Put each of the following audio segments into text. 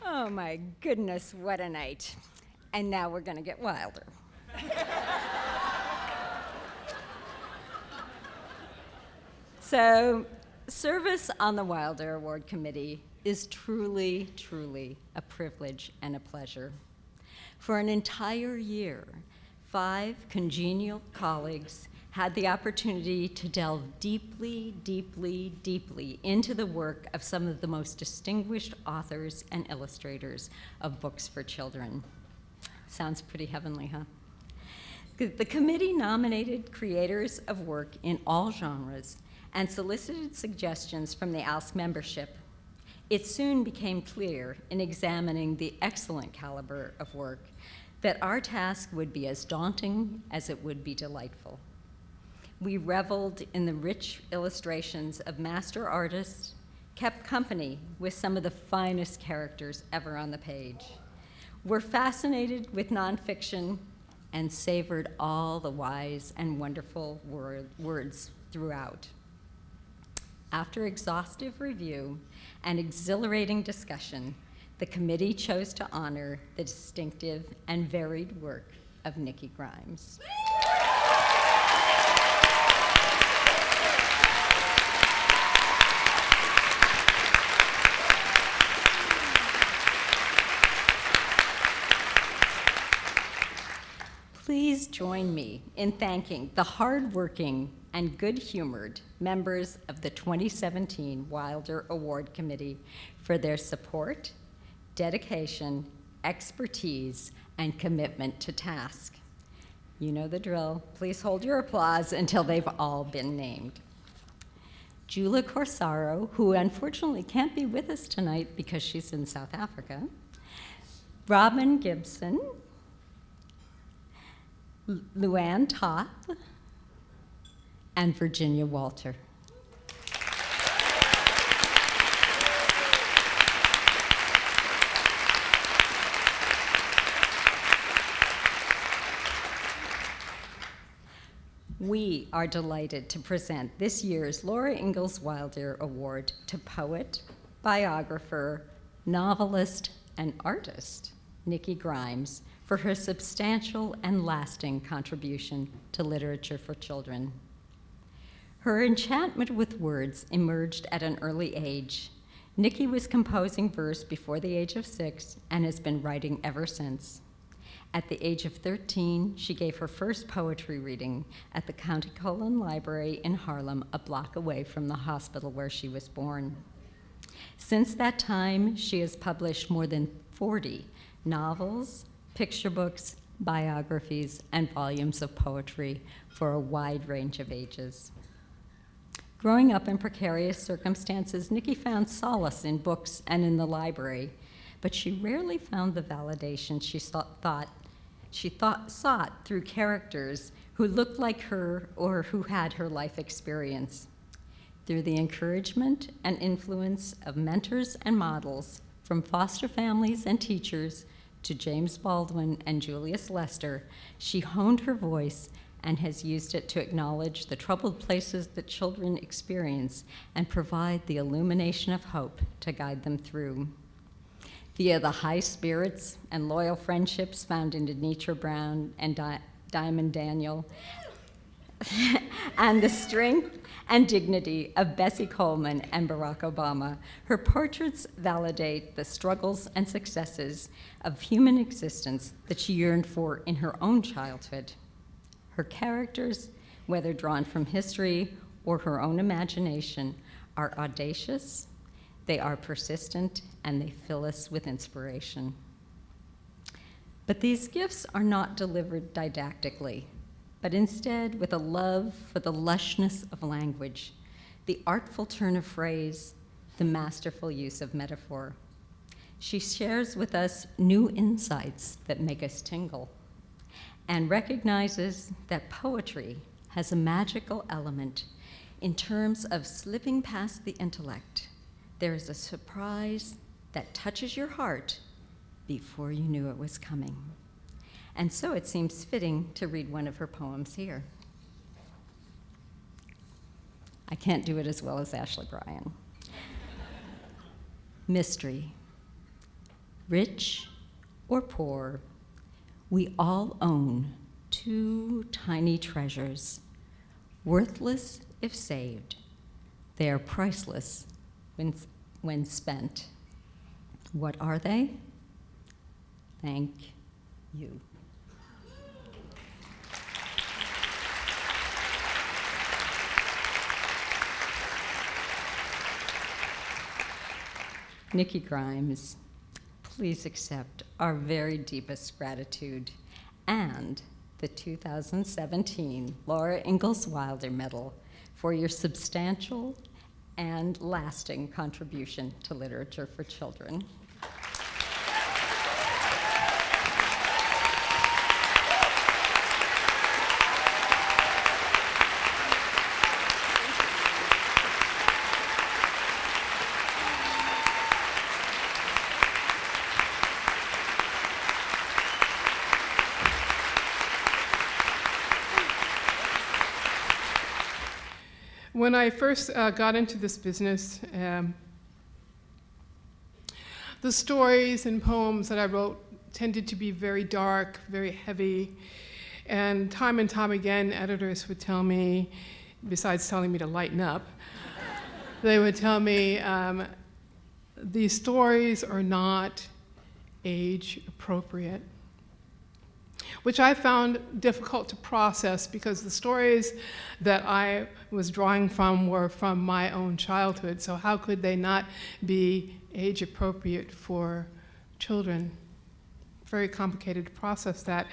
Oh my goodness, what a night. And now we're gonna get wilder. So, service on the Wilder Award Committee is truly, truly a privilege and a pleasure. For an entire year, 5 congenial colleagues had the opportunity to delve deeply, deeply, deeply into the work of some of the most distinguished authors and illustrators of books for children. Sounds pretty heavenly, huh? The committee nominated creators of work in all genres and solicited suggestions from the ALSC membership. It soon became clear in examining the excellent caliber of work that our task would be as daunting as it would be delightful. We reveled in the rich illustrations of master artists, kept company with some of the finest characters ever on the page. We're fascinated with nonfiction and savored all the wise and wonderful words throughout. After exhaustive review and exhilarating discussion, the committee chose to honor the distinctive and varied work of NIkki Grimes. Please join me in thanking the hardworking and good-humored members of the 2017 Wilder Award Committee for their support, dedication, expertise, and commitment to task. You know the drill. Please hold your applause until they've all been named. Julia Corsaro, who unfortunately can't be with us tonight because she's in South Africa. Robin Gibson, Luann Toth, and Virginia Walter. We are delighted to present this year's Laura Ingalls Wilder Award to poet, biographer, novelist, and artist, NIkki Grimes, for her substantial and lasting contribution to literature for children. Her enchantment with words emerged at an early age. NIkki was composing verse before the age of 6 and has been writing ever since. At the age of 13, she gave her first poetry reading at the County Cullen Library in Harlem, a block away from the hospital where she was born. Since that time, she has published more than 40 novels, picture books, biographies, and volumes of poetry for a wide range of ages. Growing up in precarious circumstances, NIkki found solace in books and in the library, but she rarely found the validation she sought through characters who looked like her or who had her life experience. Through the encouragement and influence of mentors and models, from foster families and teachers to James Baldwin and Julius Lester, she honed her voice and has used it to acknowledge the troubled places that children experience and provide the illumination of hope to guide them through. Via the high spirits and loyal friendships found in Denitra Brown and Diamond Daniel, and the strength and dignity of Bessie Coleman and Barack Obama, her portraits validate the struggles and successes of human existence that she yearned for in her own childhood. Her characters, whether drawn from history or her own imagination, are audacious, they are persistent, and they fill us with inspiration. But these gifts are not delivered didactically, but instead with a love for the lushness of language, the artful turn of phrase, the masterful use of metaphor. She shares with us new insights that make us tingle, and recognizes that poetry has a magical element in terms of slipping past the intellect. There is a surprise that touches your heart before you knew it was coming. And so it seems fitting to read one of her poems here. I can't do it as well as Ashley Bryan. Mystery. Rich or poor, we all own two tiny treasures, worthless if saved. They are priceless when spent. What are they? Thank you. NIkki Grimes, please accept our very deepest gratitude and the 2017 Laura Ingalls Wilder Medal for your substantial and lasting contribution to literature for children. When I first got into this business, the stories and poems that I wrote tended to be very dark, very heavy, and time again, editors would tell me, besides telling me to lighten up, they would tell me, these stories are not age appropriate, which I found difficult to process because the stories that I was drawing from were from my own childhood, so how could they not be age appropriate for children? Very complicated to process that.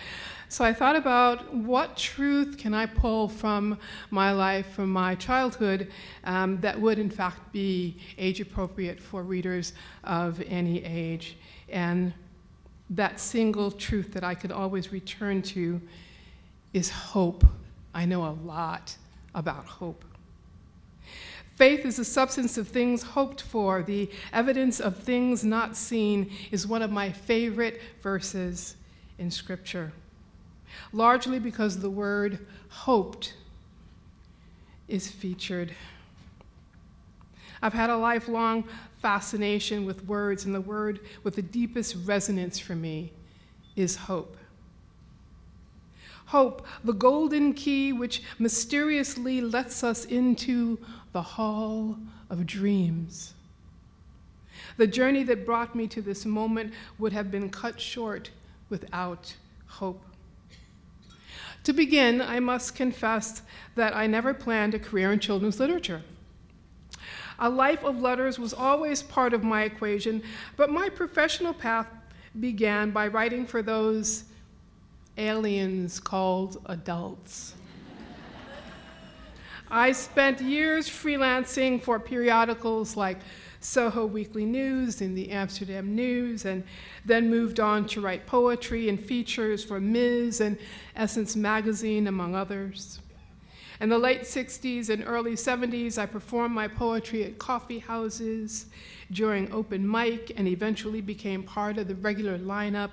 So I thought about what truth can I pull from my life, from my childhood, that would in fact be age appropriate for readers of any age. And that single truth that I could always return to is hope. I know a lot about hope. Faith is the substance of things hoped for. The evidence of things not seen is one of my favorite verses in Scripture, largely because the word hoped is featured. I've had a lifelong fascination with words, and the word with the deepest resonance for me is hope. Hope, the golden key which mysteriously lets us into the hall of dreams. The journey that brought me to this moment would have been cut short without hope. To begin, I must confess that I never planned a career in children's literature. A life of letters was always part of my equation, but my professional path began by writing for those aliens called adults. I spent years freelancing for periodicals like Soho Weekly News and the Amsterdam News, and then moved on to write poetry and features for Ms. and Essence Magazine, among others. In the late 60s and early 70s, I performed my poetry at coffee houses during open mic and eventually became part of the regular lineup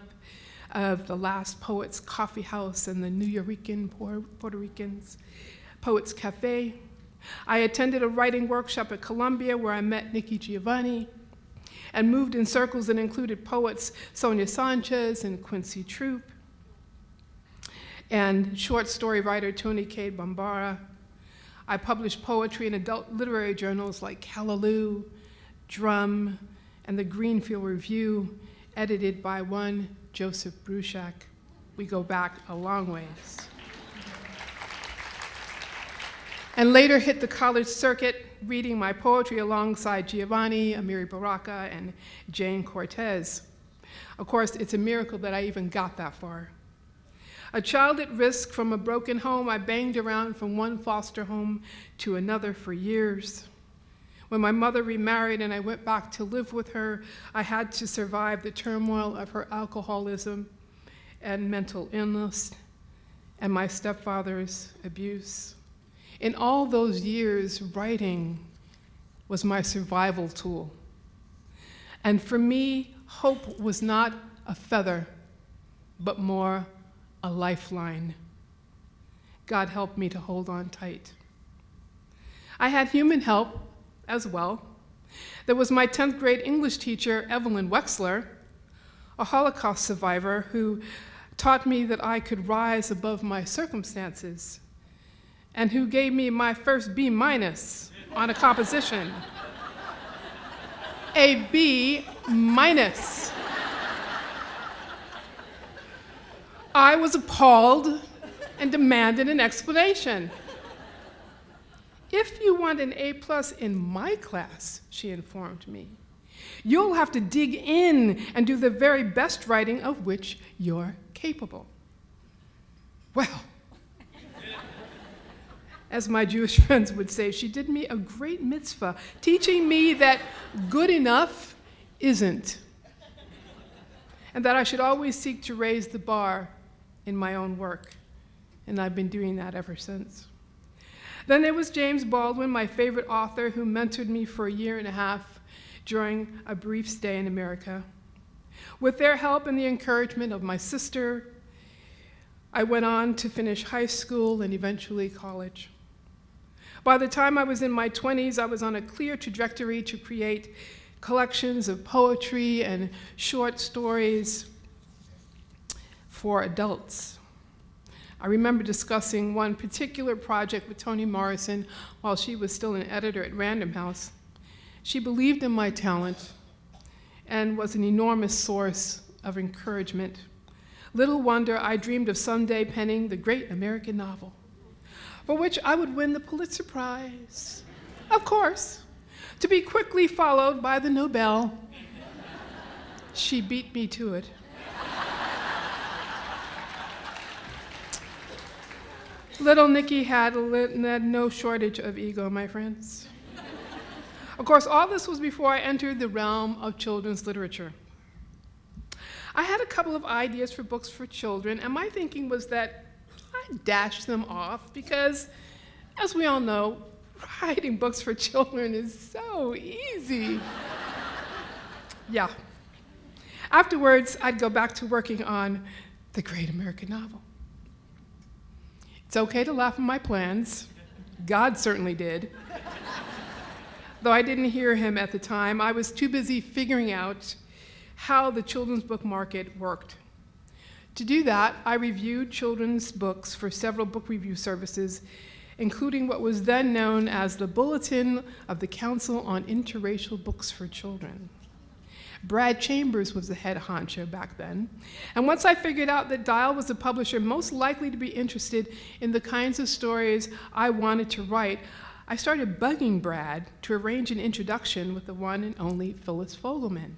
of the Last Poets Coffee House and the Nuyorican Puerto Ricans Poets Cafe. I attended a writing workshop at Columbia where I met Nikki Giovanni and moved in circles that included poets Sonia Sanchez and Quincy Troop, and short story writer Tony Cade Bambara. I published poetry in adult literary journals like Callaloo, Drum, and the Greenfield Review, edited by one Joseph Bruchac. We go back a long ways. And later hit the college circuit, reading my poetry alongside Giovanni, Amiri Baraka, and Jane Cortez. Of course, it's a miracle that I even got that far. A child at risk from a broken home, I banged around from one foster home to another for years. When my mother remarried and I went back to live with her, I had to survive the turmoil of her alcoholism and mental illness and my stepfather's abuse. In all those years, writing was my survival tool. And for me, hope was not a feather, but more a lifeline. God helped me to hold on tight. I had human help as well. There was my 10th grade English teacher, Evelyn Wexler, a Holocaust survivor who taught me that I could rise above my circumstances, and who gave me my first B- on a composition. A B-. I was appalled and demanded an explanation. "If you want an A+ in my class," she informed me, "you'll have to dig in and do the very best writing of which you're capable." Well, as my Jewish friends would say, she did me a great mitzvah, teaching me that good enough isn't, and that I should always seek to raise the bar in my own work. And I've been doing that ever since. Then there was James Baldwin, my favorite author, who mentored me for a year and a half during a brief stay in America. With their help and the encouragement of my sister, I went on to finish high school and eventually college. By the time I was in my 20s, I was on a clear trajectory to create collections of poetry and short stories for adults. I remember discussing one particular project with Toni Morrison while she was still an editor at Random House. She believed in my talent and was an enormous source of encouragement. Little wonder I dreamed of someday penning the great American novel, for which I would win the Pulitzer Prize, of course, to be quickly followed by the Nobel. She beat me to it. Little Nikki had no shortage of ego, my friends. Of course, all this was before I entered the realm of children's literature. I had a couple of ideas for books for children, and my thinking was that I'd dash them off because, as we all know, writing books for children is so easy. Yeah. Afterwards, I'd go back to working on the great American novel. It's okay to laugh at my plans. God certainly did. Though I didn't hear him at the time, I was too busy figuring out how the children's book market worked. To do that, I reviewed children's books for several book review services, including what was then known as the Bulletin of the Council on Interracial Books for Children. Brad Chambers was the head honcho back then. And once I figured out that Dial was the publisher most likely to be interested in the kinds of stories I wanted to write, I started bugging Brad to arrange an introduction with the one and only Phyllis Fogelman.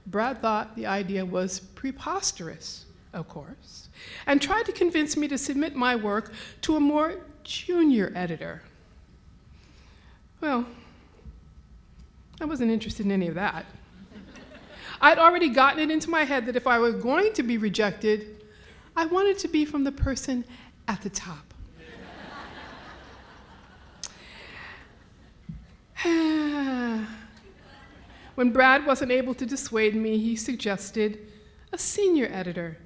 Brad thought the idea was preposterous, of course, and tried to convince me to submit my work to a more junior editor. Well, I wasn't interested in any of that. I'd already gotten it into my head that if I were going to be rejected, I wanted to be from the person at the top. When Brad wasn't able to dissuade me, he suggested a senior editor,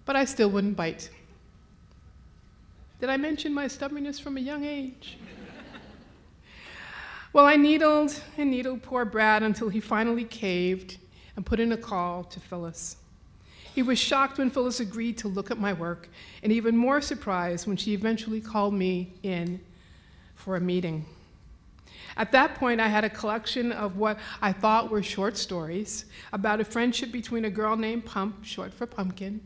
but I still wouldn't bite. Did I mention my stubbornness from a young age? Well, I needled and needled poor Brad until he finally caved and put in a call to Phyllis. He was shocked when Phyllis agreed to look at my work, and even more surprised when she eventually called me in for a meeting. At that point, I had a collection of what I thought were short stories about a friendship between a girl named Pump, short for Pumpkin,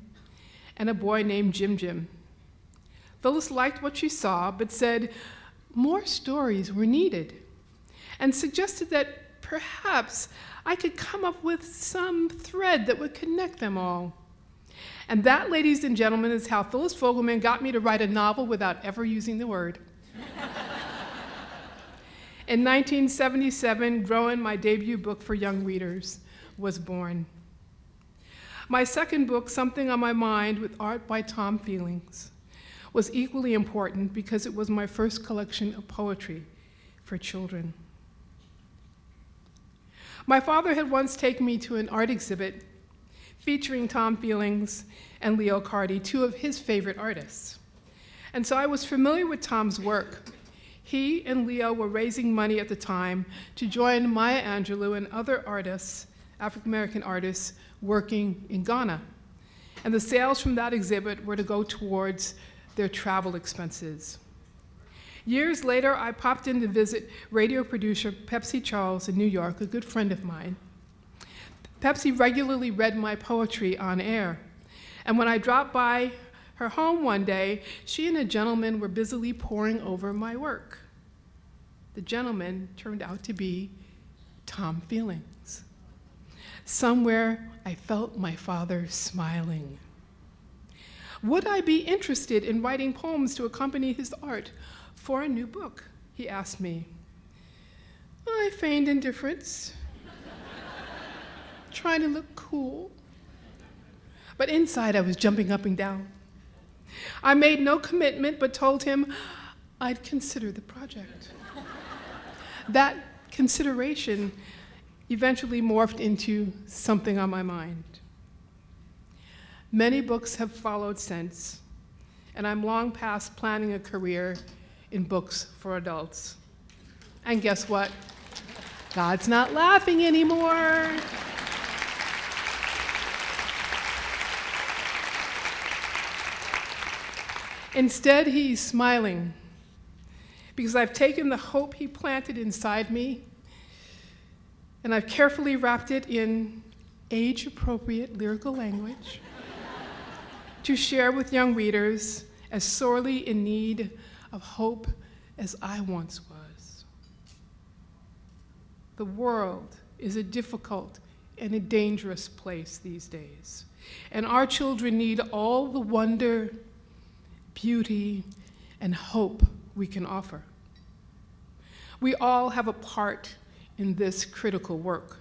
and a boy named Jim Jim. Phyllis liked what she saw, but said more stories were needed, and suggested that perhaps I could come up with some thread that would connect them all. And that, ladies and gentlemen, is how Phyllis Fogelman got me to write a novel without ever using the word. In 1977, Grown, my debut book for young readers, was born. My second book, Something on My Mind, with art by Tom Feelings, was equally important because it was my first collection of poetry for children. My father had once taken me to an art exhibit featuring Tom Feelings and Leo Cardi, two of his favorite artists. And so I was familiar with Tom's work. He and Leo were raising money at the time to join Maya Angelou and other artists African-American artists working in Ghana. And the sales from that exhibit were to go towards their travel expenses. Years later, I popped in to visit radio producer Pepsi Charles in New York, a good friend of mine. Pepsi regularly read my poetry on air. And when I dropped by her home one day, she and a gentleman were busily poring over my work. The gentleman turned out to be Tom Feelings. Somewhere I felt my father smiling. Would I be interested in writing poems to accompany his art for a new book? He asked me. I feigned indifference, trying to look cool. But inside I was jumping up and down. I made no commitment, but told him I'd consider the project. That consideration eventually morphed into something on my mind. Many books have followed since, and I'm long past planning a career in books for adults. And guess what? God's not laughing anymore. Instead, he's smiling, because I've taken the hope he planted inside me, and I've carefully wrapped it in age-appropriate lyrical language to share with young readers as sorely in need of hope as I once was. The world is a difficult and a dangerous place these days, and our children need all the wonder, beauty, and hope we can offer. We all have a part in this critical work.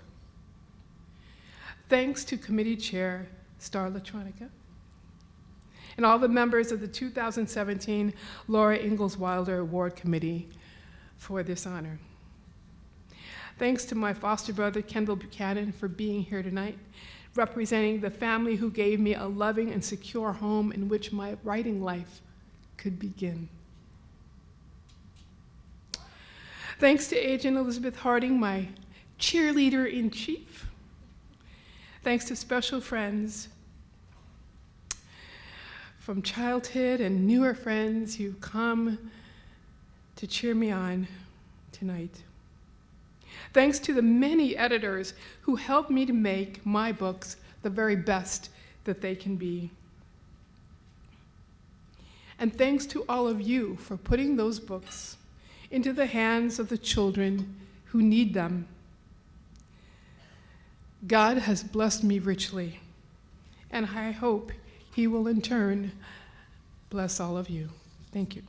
Thanks to Committee Chair Star LaTronica and all the members of the 2017 Laura Ingalls Wilder Award Committee for this honor. Thanks to my foster brother, Kendall Buchanan, for being here tonight, representing the family who gave me a loving and secure home in which my writing life could begin. Thanks to Agent Elizabeth Harding, my cheerleader-in-chief. Thanks to special friends from childhood and newer friends who come to cheer me on tonight. Thanks to the many editors who helped me to make my books the very best that they can be. And thanks to all of you for putting those books into the hands of the children who need them. God has blessed me richly, and I hope He will in turn bless all of you. Thank you.